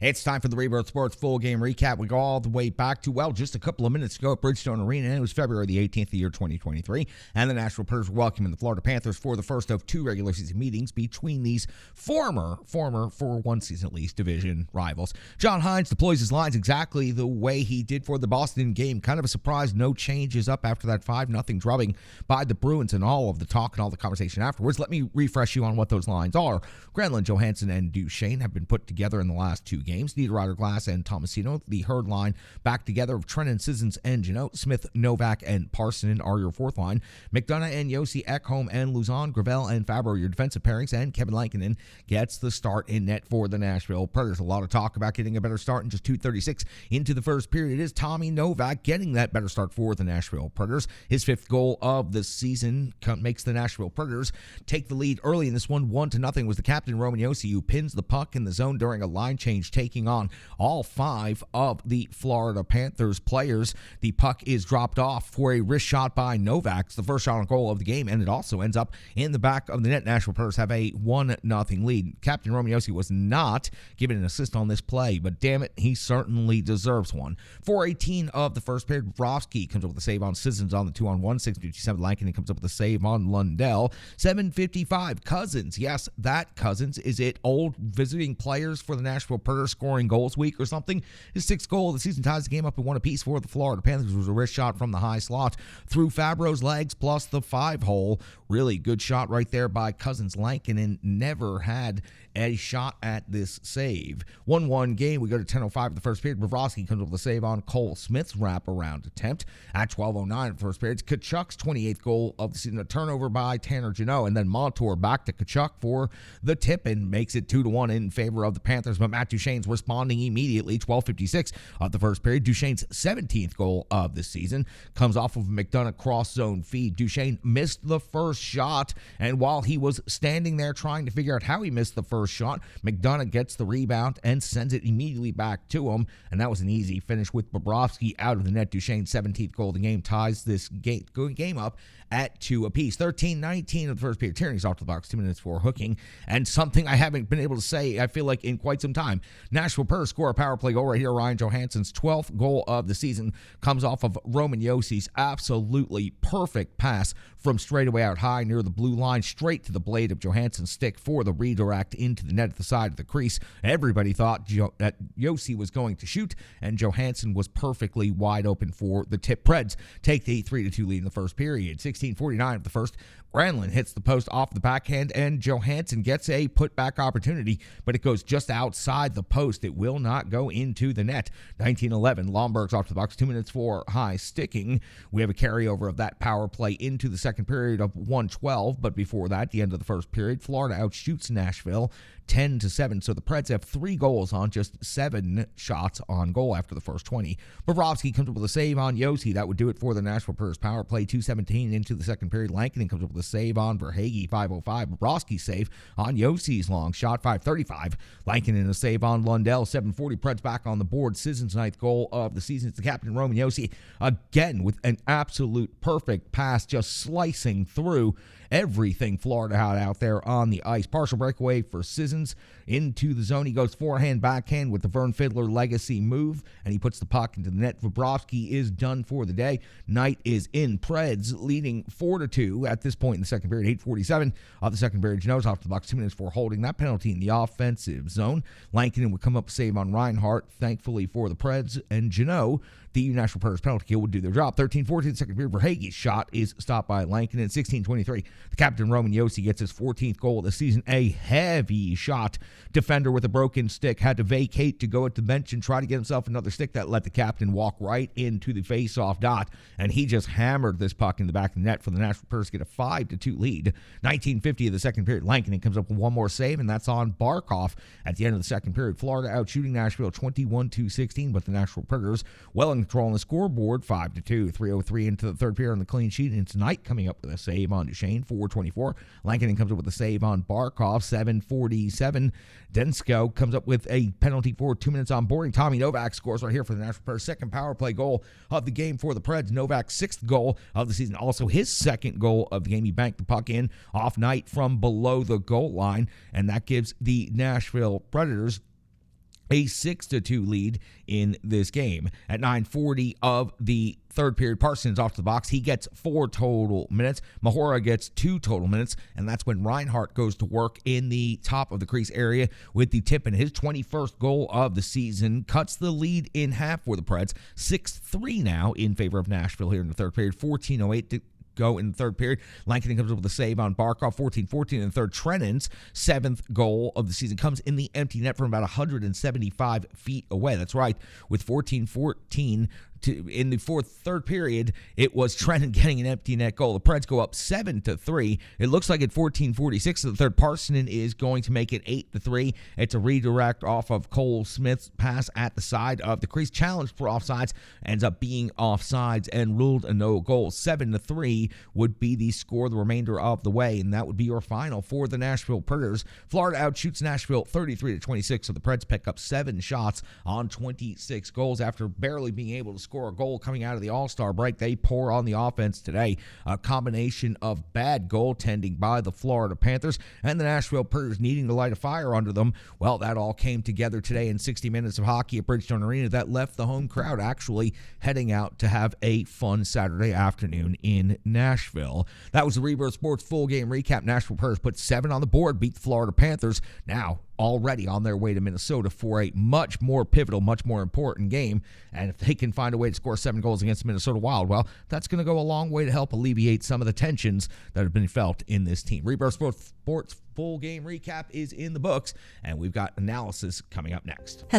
It's time for the Rebirth Sports full game recap. We go all the way back to, just a couple of minutes ago at Bridgestone Arena, and it was February the 18th of the year 2023, and the Nashville Panthers were welcoming the Florida Panthers for the first of two regular season meetings between these former, for one season at least, division rivals. John Hines deploys his lines exactly the way he did for the Boston game. Kind of a surprise, no changes up after that 5-0 drubbing by the Bruins, and all of the talk and all the conversation afterwards. Let me refresh you on what those lines are. Granlund, Johansson, and Duchesne have been put together in the last two games. Niederreiter, Glass, and Tomasino. The Herd line back together of Trennan, Sissons, and Jeannot. Smith, Novak, and Parsonen are your fourth line. McDonough and Yossi, Ekholm and Luzon, Gravel and Fabro your defensive pairings, and Kevin Lankinen gets the start in net for the Nashville Predators. A lot of talk about getting a better start in just 2:36 into the first period. It is Tommy Novak getting that better start for the Nashville Predators. His fifth goal of the season makes the Nashville Predators take the lead early in this one. 1-0 was the captain, Roman Yossi, who pins the puck in the zone during a line change, taking on all five of the Florida Panthers players. The puck is dropped off for a wrist shot by Novak. It's the first shot on goal of the game, and it also ends up in the back of the net. Nashville Predators have a 1-0 lead. Captain Roman Yossi was not given an assist on this play, but damn it, he certainly deserves one. 4:18 of the first period, Bobrovsky comes up with a save on Sissons on the 2-on-1. 6:57, Lankinen comes up with a save on Lundell. 7:55, Cousins. Yes, that Cousins. Is it old visiting players for the Nashville Predators scoring goals week or something? His sixth goal of the season ties the game up at one apiece for the Florida Panthers. Was a wrist shot from the high slot through Fabro's legs plus the 5-hole. Really good shot right there by Cousins. Lankinen never had a shot at this save. 1-1 game. We go to 10:05 of the first period. Bobrovsky comes up with a save on Cole Smith's wraparound attempt. At 12:09 of the first period, it's Tkachuk's 28th goal of the season. A turnover by Tanner Jeannot, and then Montour back to Tkachuk for the tip and makes it 2-1 in favor of the Panthers. But Matt Duchene's responding immediately. 12:56 of the first period. Duchene's 17th goal of the season comes off of a McDonough cross zone feed. Duchesne missed the first shot, and while he was standing there trying to figure out how he missed the first shot, McDonough gets the rebound and sends it immediately back to him, and that was an easy finish with Bobrovsky out of the net. Duchesne's 17th goal of the game ties this game up at 2 apiece. 13:19 of the first period. Tierney's off to the box, 2 minutes for hooking, and something I haven't been able to say, I feel like, in quite some time. Nashville Predators score a power play goal right here. Ryan Johansson's 12th goal of the season comes off of Roman Yossi's absolutely perfect pass from straight away out high near the blue line, straight to the blade of Johansson's stick for the redirect into the net at the side of the crease. Everybody thought that Yossi was going to shoot, and Johansson was perfectly wide open for the tip. Preds take the 3-2 lead in the first period. 16:49 of the first. Granlund hits the post off the backhand, and Johansson gets a putback opportunity, but it goes just outside the post. It will not go into the net. 19:11, Lomberg's off to the box, 2 minutes for high sticking. We have a carryover of that power play into the second period of 1:12, but before that, the end of the first period, Florida outshoots Nashville 10-7, so the Preds have 3 goals on just 7 shots on goal after the first 20. Bobrovsky comes up with a save on Yossi. That would do it for the Nashville Predators power play. 2:17 into the second period. Lankinen comes up with a save on Verhaeghe. 5:05. Bobrovsky's save on Yossi's long shot. 5:35. Lankinen a save on Lundell. 7:40. Preds back on the board. Sissons' 9th goal of the season. It's the captain, Roman Yossi, again with an absolute perfect pass, just slicing through everything Florida had out there on the ice. Partial breakaway for Sissons into the zone. He goes forehand, backhand with the Vern Fiddler legacy move, and he puts the puck into the net. Bobrovsky is done for the day. Night is in. Preds leading 4-2 at this point in the second period. 8:47 of the second period. Jeannot's off the box, 2 minutes for holding that penalty in the offensive zone. Lankinen would come up save on Reinhart, thankfully for the Preds, and Jeannot, the Nashville Predators penalty kill, would do their job. 13:14 second period. Verhaeghe's shot is stopped by Lankinen. 16:23. The captain, Roman Yossi, gets his 14th goal of the season. A heavy shot. Defender with a broken stick had to vacate to go at the bench and try to get himself another stick. That let the captain walk right into the face-off dot, and he just hammered this puck in the back of the net for the Nashville Predators to get a 5-2 lead. 19:50 of the second period. Lankinen comes up with one more save, and that's on Barkov at the end of the second period. Florida out shooting Nashville 21-16, but the Nashville Predators well in control on the scoreboard. 5-2. 3:03 into the third period on the clean sheet, and it's Knight coming up with a save on Duchesne. 4:24. Lankinen comes up with a save on Barkov. 7:47. Densko comes up with a penalty for 2 minutes on boarding. Tommy Novak scores right here for the Nashville Predators. Second power play goal of the game for the Preds. Novak's 6th goal of the season. Also his 2nd goal of the game. He banked the puck in off Knight from below the goal line, and that gives the Nashville Predators a 6-2 lead in this game. At 9:40 of the third period, Parsons off to the box. He gets 4 total minutes. Mahora gets 2 total minutes, and that's when Reinhart goes to work in the top of the crease area with the tip, and his 21st goal of the season cuts the lead in half for the Preds. 6-3 now in favor of Nashville here in the third period. 14:08 to go in the third period. Lankinen comes up with a save on Barkov. 14-14 in the third. Trennan's 7th goal of the season comes in the empty net from about 175 feet away. That's right. With 14-14 in the third period, it was Trennan getting an empty net goal. The Preds go up 7-3. It looks like at 14:46 of the third, Parsonen is going to make it 8-3. It's a redirect off of Cole Smith's pass at the side of the crease. Challenged for offsides, ends up being offsides and ruled a no goal. 7-3 would be the score the remainder of the way, and that would be your final for the Nashville Predators. Florida outshoots Nashville 33-26, so the Preds pick up 7 shots on 26 goals after barely being able to score a goal coming out of the All-Star break. They pour on the offense today. A combination of bad goaltending by the Florida Panthers and the Nashville Predators needing to light a fire under them. Well, that all came together today in 60 minutes of hockey at Bridgestone Arena that left the home crowd actually heading out to have a fun Saturday afternoon in Nashville. That was the Rebirth Sports full game recap. Nashville Predators put 7 on the board, beat the Florida Panthers. Now already on their way to Minnesota for a much more pivotal, much more important game. And if they can find a way to score 7 goals against the Minnesota Wild, well, that's going to go a long way to help alleviate some of the tensions that have been felt in this team. Rebirth Sports full game recap is in the books, and we've got analysis coming up next.